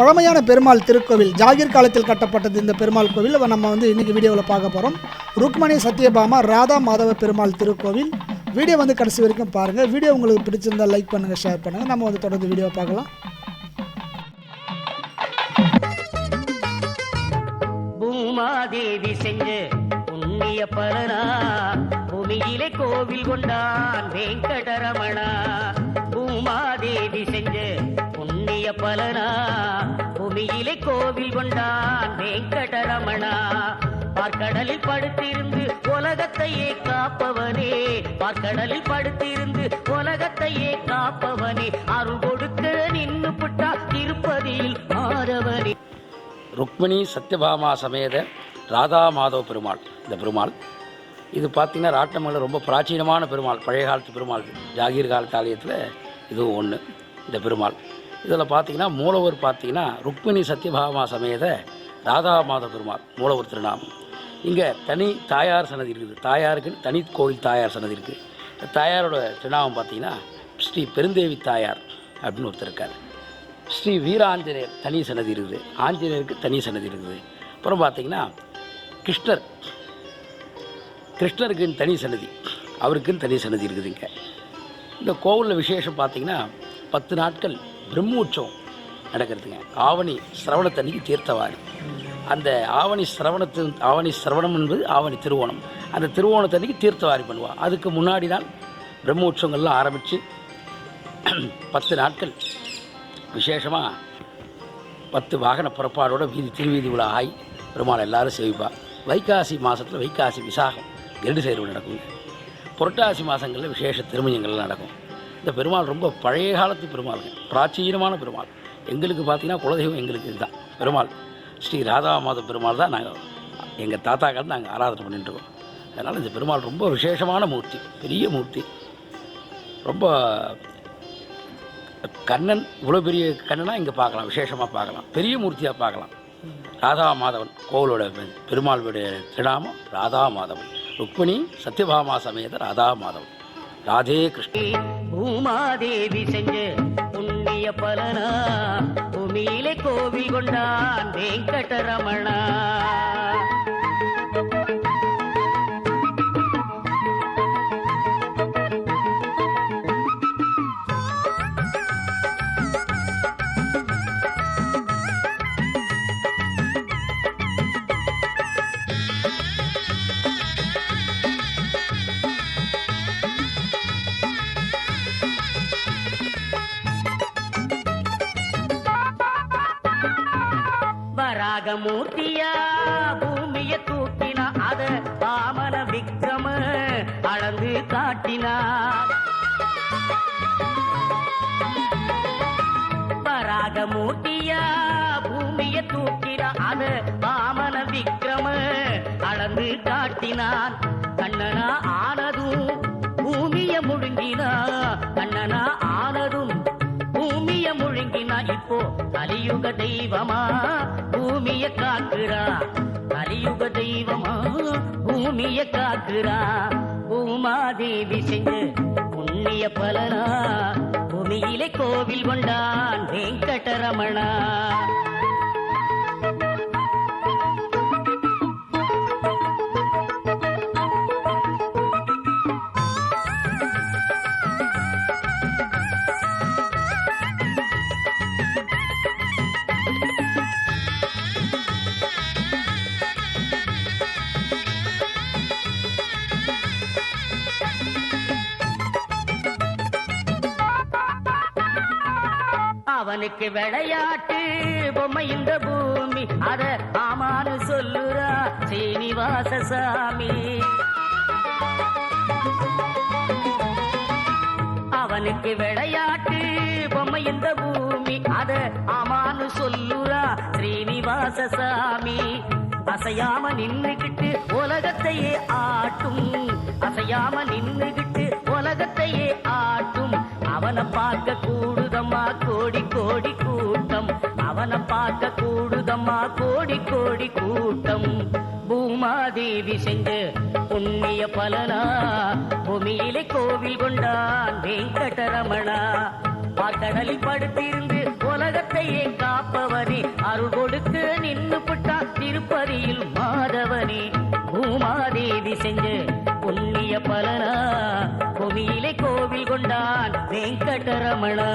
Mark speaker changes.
Speaker 1: பழமையான பெருமாள் திருக்கோவில், ஜாகீர் காலத்தில் கட்டப்பட்டது இந்த பெருமாள் கோவில். நம்ம இன்றைக்கி வீடியோவில் பார்க்க போகிறோம். ருக்மணி சத்யபாமா ராதா மாதவ பெருமாள் திருக்கோவில். வீடியோ கடைசி வரைக்கும் பாருங்கள். வீடியோ உங்களுக்கு பிடிச்சிருந்தால் லைக் பண்ணுங்கள், ஷேர் பண்ணுங்கள். நம்ம தொடர்ந்து வீடியோ பார்க்கலாம்.
Speaker 2: பூமாதேவி செஞ்ச புண்ணிய பலனா, பூமியிலே கோவில் கொண்டான் வெங்கடரமணா. பூமாதேவி செஞ்ச புண்ணிய பலனா, பூமியிலே கோவில் கொண்டான் வெங்கடரமணா. பார்க்கடலில் படுத்திருந்து உலகத்தையே காப்பவனே, பார்க்கடலில் படுத்திருந்து உலகத்தையே காப்பவனே, அருள் கொடுக்க நின்னு புட்டா திருப்பதியில் ஆரவனே.
Speaker 3: ருக்மிணி சத்யபாமா சமேத ராதா மாதவ பெருமாள். இந்த பெருமாள் இது பார்த்திங்கன்னா ராட்டமல்ல ரொம்ப பிராச்சீனமான பெருமாள், பழைய காலத்து பெருமாள். ஜாகீர் காலத்து ஆலயத்தில் இதுவும் ஒன்று. இந்த பெருமாள் இதில் பார்த்திங்கன்னா மூலவர் பார்த்திங்கன்னா ருக்மிணி சத்யபாமா சமேத ராதா மாதவ பெருமாள் மூலவர் திருநாமம். இங்கே தனி தாயார் சன்னதி இருக்குது. தாயாருக்குன்னு தனி கோவில் தாயார் சன்னதி இருக்குது. இந்த தாயாரோட திருநாமம் பார்த்திங்கன்னா ஸ்ரீ பெருந்தேவி தாயார் அப்படின்னு ஒருத்தர் இருக்கார். ஸ்ரீ வீராஞ்சநேயர் தனி சன்னதி இருக்குது. ஆஞ்சநேயருக்கு தனி சன்னதி இருக்குது. அப்புறம் பார்த்திங்கன்னா கிருஷ்ணருக்குன்னு தனி சன்னதி, அவருக்குன்னு தனி சன்னதி இருக்குதுங்க. இந்த கோவிலில் விசேஷம் பார்த்திங்கன்னா 10 நாட்கள் பிரம்மோற்சவம் நடக்கிறதுங்க. ஆவணி சிரவணத்தன்னைக்கு தீர்த்தவாரி. அந்த ஆவணி சிரவணம் என்பது ஆவணி திருவோணம். அந்த திருவோணத்தன்னைக்கு தீர்த்தவாரி பண்ணுவாள். அதுக்கு முன்னாடி நாள் பிரம்மோற்சவங்கள்லாம் ஆரம்பித்து 10 நாட்கள் விசேஷமாக 10 வாகன புறப்பாடோட திருவீதி விழா ஆகி பெருமாள் எல்லாரும் சேவிப்பாள். வைகாசி மாதத்தில் வைகாசி விசாகம் கருடு சேர்வு நடக்குங்க. புரட்டாசி மாதங்களில் விசேஷ திருமஞ்சங்கள்லாம் நடக்கும். இந்த பெருமாள் ரொம்ப பழைய காலத்து பெருமாளுங்க, பிராச்சீனமான பெருமாள். எங்களுக்கு பார்த்திங்கன்னா குலதெய்வம் எங்களுக்கு இதுதான் பெருமாள். ஸ்ரீ ராதா மாதவ பெருமாள் தான் நாங்கள் எங்கள் தாத்தாக்கள் நாங்கள் ஆராதனை பண்ணிட்டுருக்கோம். அதனால் இந்த பெருமாள் ரொம்ப விசேஷமான மூர்த்தி, பெரிய மூர்த்தி. ரொம்ப கண்ணன் இவ்வளோ பெரிய கண்ணனாக இங்கே பார்க்கலாம், விசேஷமாக பார்க்கலாம், பெரிய மூர்த்தியாக பார்க்கலாம். ராதா மாதவன் கோவிலோட பெருமாளுடைய திருநாமம் ராதா மாதவன். ருக்மிணி சத்யபாமா சமேத ராதா மாதவன். ராதே கிருஷ்ண.
Speaker 2: பூமாதேவி செஞ்ச புண்ணிய பலனா, பூமியிலே கோவில் கொண்டான் வெங்கடரமணா. மூர்த்தியா பூமிய தூக்கினா, அத பாமன விக்ரம அளந்து காட்டினா. வராக மூர்த்தியா பூமிய தூக்கினா, அத பாமன விக்ரம அளந்து காட்டினான். கண்ணனா ஆனதும் பூமிய முழுங்கினா, கண்ணனா ஆனதும் பூமிய முழுங்கினா. இப்போ கலியுக தெய்வமா பூமிய காக்குறா, கலியுக தெய்வமா பூமிய காக்குறா. பூமாதேவி செஞ்ச புண்ணிய பலனா, பூமியிலே கோவில் கொண்டான் வெங்கடரமணா. அவனுக்கு விளையாட்டு பொம்மை இந்த பூமி, அத ஆமானு சொல்லுறா சீனிவாச சாமி. அவனுக்கு விளையாட்டு பொம்மை இந்த பூமி, அத ஆமானு சொல்லுறா ஸ்ரீனிவாச சாமி. அசையாம நின்னுகிட்டு உலகத்தையே ஆட்டும், அசையாம நின்னுகிட்டு உலகத்தையே ஆட்டும். அவனை பார்க்க கூடுதம்மா கோடி கோடி கூட்டம், அவனை பார்க்க கூடுதம்மா கோடி கோடி கூட்டம். பூமாதேவி செஞ்ச புண்ணிய பலனா, பூமியிலே கோவில் கொண்டான் வெங்கடரமணா. பார்க்கடலில் படுத்திருந்து உலகத்தையே காப்பவனே அருள் கொடுக்க நின்னு புட்டா திருப்பதியில் மாதவனே பூமாதேவி செஞ்ச புண்ணிய பலனா பூமியிலே கோவில் கொண்டான் வெங்கடரமணா